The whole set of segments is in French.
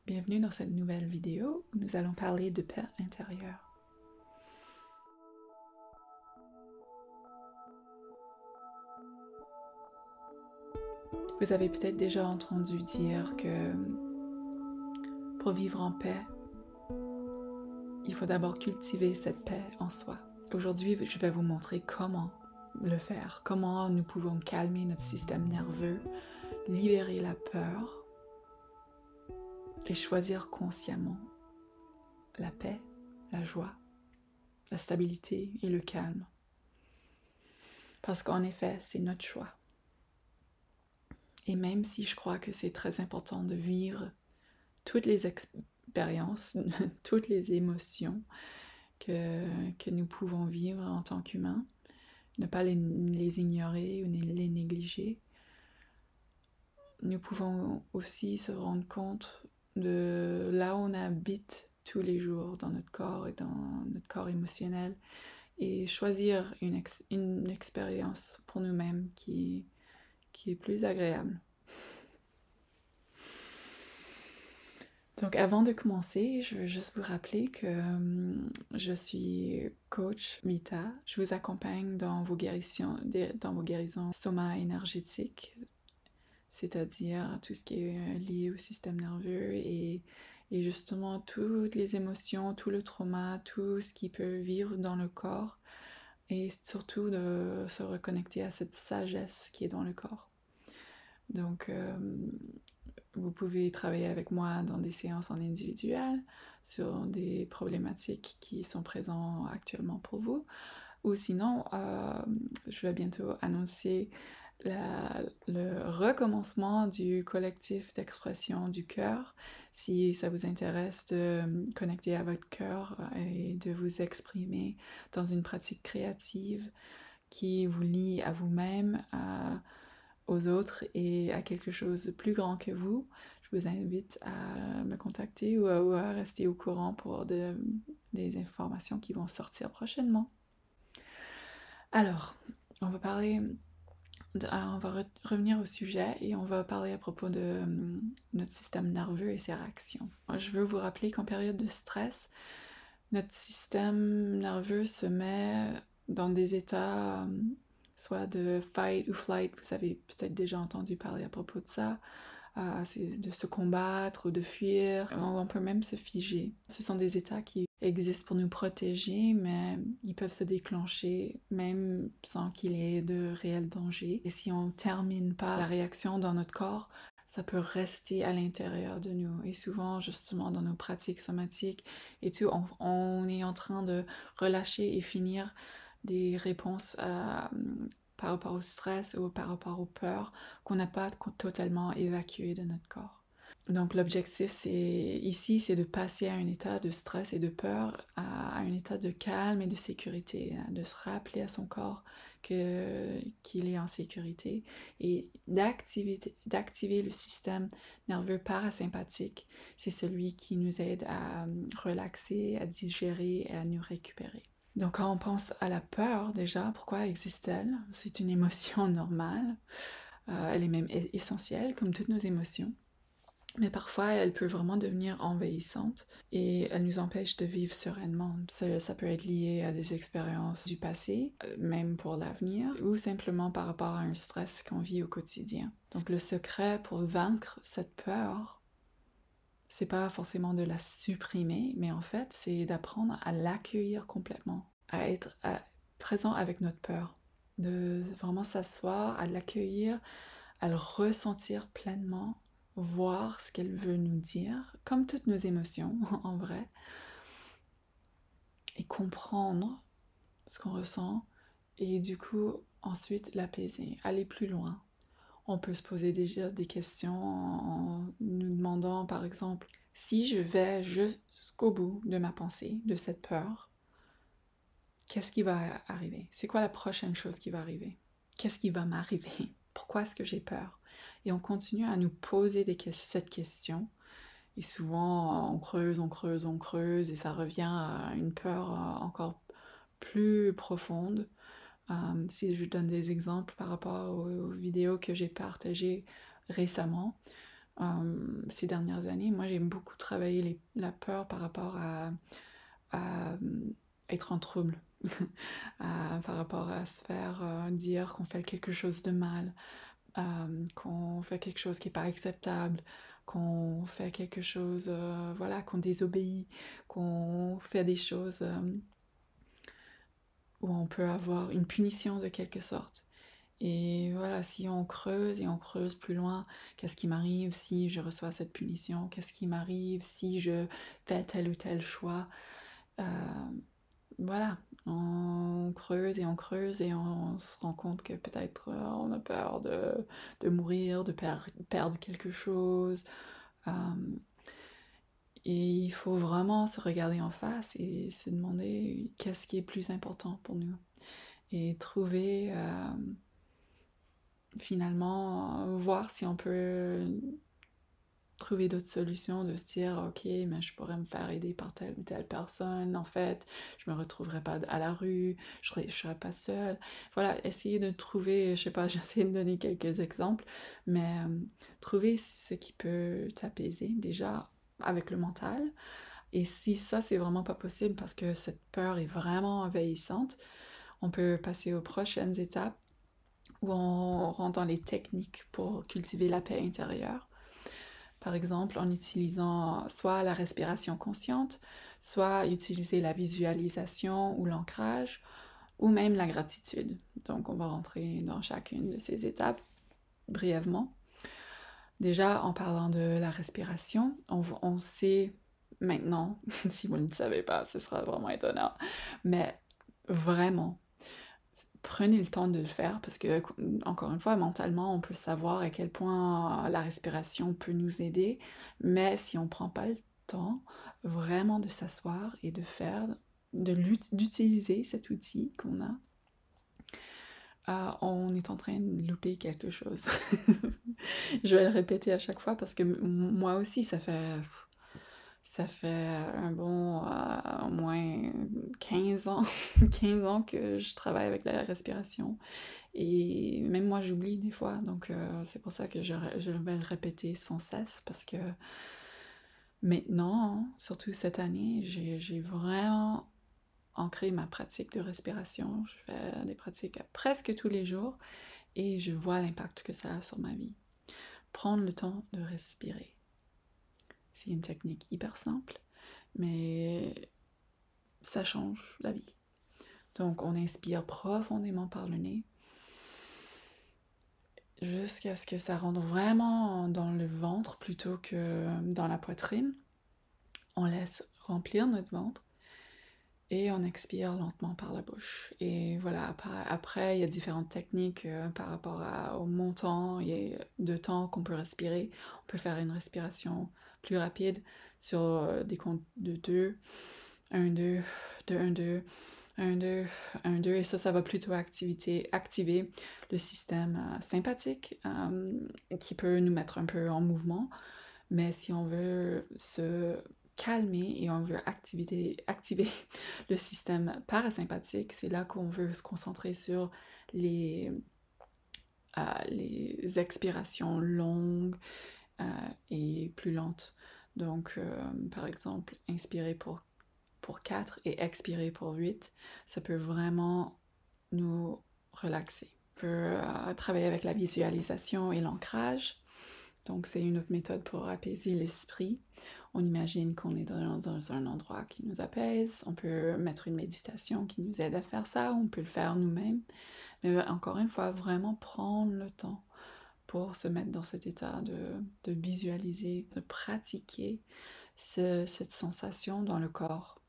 Bienvenue dans cette nouvelle vidéo où nous allons parler de paix intérieure. Vous avez peut-être déjà entendu dire que pour vivre en paix, il faut d'abord cultiver cette paix en soi. Aujourd'hui, je vais vous montrer comment le faire, comment nous pouvons calmer notre système nerveux, libérer la peur et choisir consciemment la paix, la joie, la stabilité et le calme. Parce qu'en effet, c'est notre choix. Et même si je crois que c'est très important de vivre toutes les expériences, toutes les émotions que nous pouvons vivre en tant qu'humains, ne pas les ignorer ou les négliger, nous pouvons aussi se rendre compte de là où on habite tous les jours dans notre corps et dans notre corps émotionnel et choisir une expérience pour nous-mêmes qui est plus agréable. Donc avant de commencer, je veux juste vous rappeler que je suis coach Mita. Je vous accompagne dans vos guérisons soma énergétiques, c'est-à-dire tout ce qui est lié au système nerveux et justement toutes les émotions, tout le trauma, tout ce qui peut vivre dans le corps et surtout de se reconnecter à cette sagesse qui est dans le corps. Donc, vous pouvez travailler avec moi dans des séances en individuel sur des problématiques qui sont présentes actuellement pour vous. Ou sinon, je vais bientôt annoncer le recommencement du collectif d'expression du cœur. Si ça vous intéresse de connecter à votre cœur et de vous exprimer dans une pratique créative qui vous lie à vous-même, aux autres et à quelque chose de plus grand que vous, je vous invite à me contacter ou à rester au courant pour des informations qui vont sortir prochainement. Alors, on va revenir au sujet et on va parler à propos de notre système nerveux et ses réactions. Je veux vous rappeler qu'en période de stress, notre système nerveux se met dans des états soit de fight ou flight, vous avez peut-être déjà entendu parler à propos de ça, c'est de se combattre ou de fuir, on peut même se figer. Ce sont des états qui existent pour nous protéger, mais ils peuvent se déclencher même sans qu'il y ait de réel danger. Et si on ne termine pas la réaction dans notre corps, ça peut rester à l'intérieur de nous. Et souvent, justement, dans nos pratiques somatiques et tout, on est en train de relâcher et finir des réponses par rapport au stress ou par rapport aux peurs qu'on n'a pas totalement évacuées de notre corps. Donc l'objectif ici, c'est de passer à un état de stress et de peur à un état de calme et de sécurité, de se rappeler à son corps qu'il est en sécurité et d'activer le système nerveux parasympathique. C'est celui qui nous aide à relaxer, à digérer et à nous récupérer. Donc quand on pense à la peur, déjà, pourquoi existe-t-elle? C'est une émotion normale, elle est même essentielle, comme toutes nos émotions. Mais parfois, elle peut vraiment devenir envahissante et elle nous empêche de vivre sereinement. Ça peut être lié à des expériences du passé, même pour l'avenir, ou simplement par rapport à un stress qu'on vit au quotidien. Donc le secret pour vaincre cette peur, c'est pas forcément de la supprimer, mais en fait, c'est d'apprendre à l'accueillir complètement, à être présent avec notre peur, de vraiment s'asseoir, à l'accueillir, à le ressentir pleinement, voir ce qu'elle veut nous dire, comme toutes nos émotions en vrai, et comprendre ce qu'on ressent, et du coup, ensuite l'apaiser, aller plus loin. On peut se poser déjà des questions en nous demandant, par exemple, si je vais jusqu'au bout de ma pensée, de cette peur, qu'est-ce qui va arriver? C'est quoi la prochaine chose qui va arriver? Qu'est-ce qui va m'arriver? Pourquoi est-ce que j'ai peur? Et on continue à nous poser cette question. Et souvent, on creuse, et ça revient à une peur encore plus profonde. Si je donne des exemples par rapport aux vidéos que j'ai partagées récemment, ces dernières années. Moi, j'ai beaucoup travaillé la peur par rapport à être en trouble, par rapport à se faire dire qu'on fait quelque chose de mal, qu'on fait quelque chose qui n'est pas acceptable, qu'on fait quelque chose, voilà, qu'on désobéit, qu'on fait des choses où on peut avoir une punition de quelque sorte. Et voilà, si on creuse et on creuse plus loin, qu'est-ce qui m'arrive si je reçois cette punition? Qu'est-ce qui m'arrive si je fais tel ou tel choix? Euh, voilà, on creuse et on se rend compte que peut-être on a peur de mourir, de perdre quelque chose. Euh, et il faut vraiment se regarder en face et se demander qu'est-ce qui est plus important pour nous. Et trouver finalement, voir si on peut trouver d'autres solutions, de se dire, ok, mais je pourrais me faire aider par telle ou telle personne, en fait, je me retrouverai pas à la rue, je serai pas seule. Voilà, essayer de trouver, je sais pas, j'essaie de donner quelques exemples, mais trouver ce qui peut t'apaiser, déjà, avec le mental. Et si ça, c'est vraiment pas possible parce que cette peur est vraiment envahissante, on peut passer aux prochaines étapes où on rentre dans les techniques pour cultiver la paix intérieure. Par exemple, en utilisant soit la respiration consciente, soit utiliser la visualisation ou l'ancrage, ou même la gratitude. Donc, on va rentrer dans chacune de ces étapes brièvement. Déjà, en parlant de la respiration, on sait maintenant, si vous ne le savez pas, ce sera vraiment étonnant, mais vraiment, prenez le temps de le faire parce que, encore une fois, mentalement, on peut savoir à quel point la respiration peut nous aider, mais si on ne prend pas le temps vraiment de s'asseoir et de faire, d'utiliser cet outil qu'on a, on est en train de louper quelque chose. Je vais le répéter à chaque fois parce que moi aussi, ça fait un bon au moins 15 ans, 15 ans que je travaille avec la respiration. Et même moi, j'oublie des fois. Donc, c'est pour ça que je vais le répéter sans cesse parce que maintenant, surtout cette année, j'ai vraiment ancré ma pratique de respiration. Je fais des pratiques presque tous les jours et je vois l'impact que ça a sur ma vie. Prendre le temps de respirer. C'est une technique hyper simple, mais ça change la vie. Donc, on inspire profondément par le nez jusqu'à ce que ça rentre vraiment dans le ventre plutôt que dans la poitrine. On laisse remplir notre ventre et on expire lentement par la bouche. Et voilà, après il y a différentes techniques par rapport au montant et de temps qu'on peut respirer. On peut faire une respiration plus rapide sur des comptes de 2, 1, 2, 2, 1, 2, 1, 2, 1, 2, et ça va plutôt activer le système sympathique qui peut nous mettre un peu en mouvement. Mais si on veut se calmer et on veut activer le système parasympathique, c'est là qu'on veut se concentrer sur les expirations longues et plus lentes. Donc, par exemple, inspirer pour 4 et expirer pour 8, ça peut vraiment nous relaxer. On peut travailler avec la visualisation et l'ancrage. Donc, c'est une autre méthode pour apaiser l'esprit. On imagine qu'on est dans un endroit qui nous apaise. On peut mettre une méditation qui nous aide à faire ça. On peut le faire nous-mêmes. Mais encore une fois, vraiment prendre le temps pour se mettre dans cet état de visualiser, de pratiquer cette sensation dans le corps.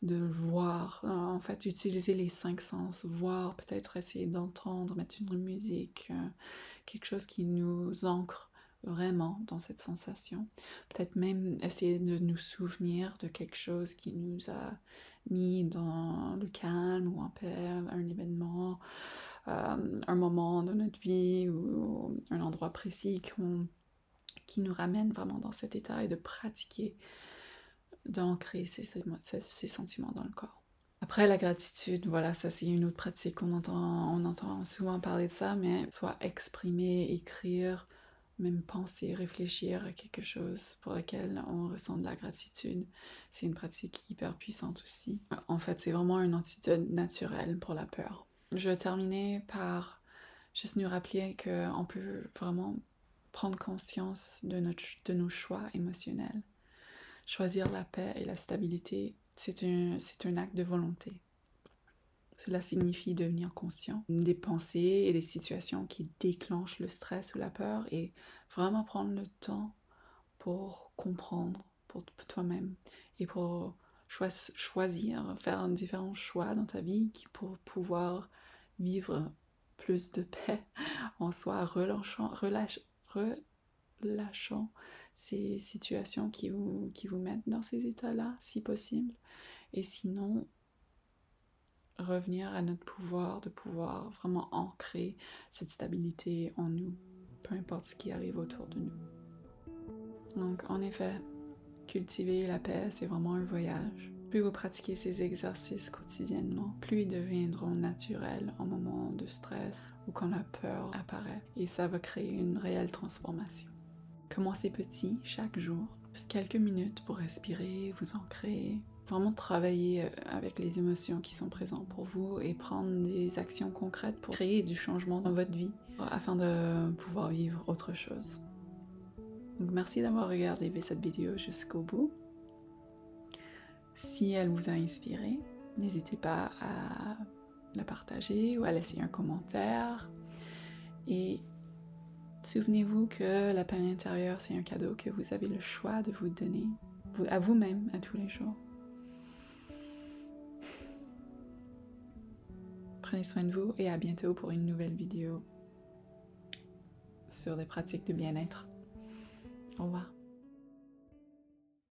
De voir, en fait, utiliser les 5 sens, voir, peut-être essayer d'entendre, mettre une musique, quelque chose qui nous ancre vraiment dans cette sensation. Peut-être même essayer de nous souvenir de quelque chose qui nous a mis dans le calme ou en paix, un événement, un moment de notre vie ou un endroit précis qui nous ramène vraiment dans cet état et de pratiquer, d'ancrer ces sentiments dans le corps. Après, la gratitude, voilà, ça c'est une autre pratique, on entend souvent parler de ça, mais soit exprimer, écrire même penser, réfléchir à quelque chose pour lequel on ressent de la gratitude, c'est une pratique hyper puissante aussi. En fait, c'est vraiment un antidote naturel pour la peur. Je vais terminer par juste nous rappeler qu'on peut vraiment prendre conscience de nos choix émotionnels. Choisir la paix et la stabilité, c'est un acte de volonté. Cela signifie devenir conscient des pensées et des situations qui déclenchent le stress ou la peur et vraiment prendre le temps pour comprendre pour toi-même et pour choisir, faire différents choix dans ta vie pour pouvoir vivre plus de paix en soi, relâchant ces situations qui vous mettent dans ces états-là, si possible. Et sinon, revenir à notre pouvoir, de pouvoir vraiment ancrer cette stabilité en nous, peu importe ce qui arrive autour de nous. Donc, en effet, cultiver la paix, c'est vraiment un voyage. Plus vous pratiquez ces exercices quotidiennement, plus ils deviendront naturels en moments de stress ou quand la peur apparaît. Et ça va créer une réelle transformation. Commencez petit, chaque jour, juste quelques minutes pour respirer, vous ancrer, vraiment travailler avec les émotions qui sont présentes pour vous et prendre des actions concrètes pour créer du changement dans votre vie afin de pouvoir vivre autre chose. Donc merci d'avoir regardé cette vidéo jusqu'au bout. Si elle vous a inspiré, n'hésitez pas à la partager ou à laisser un commentaire. Et souvenez-vous que la paix intérieure, c'est un cadeau que vous avez le choix de vous donner à vous-même à tous les jours. Prenez soin de vous et à bientôt pour une nouvelle vidéo sur des pratiques de bien-être. Au revoir.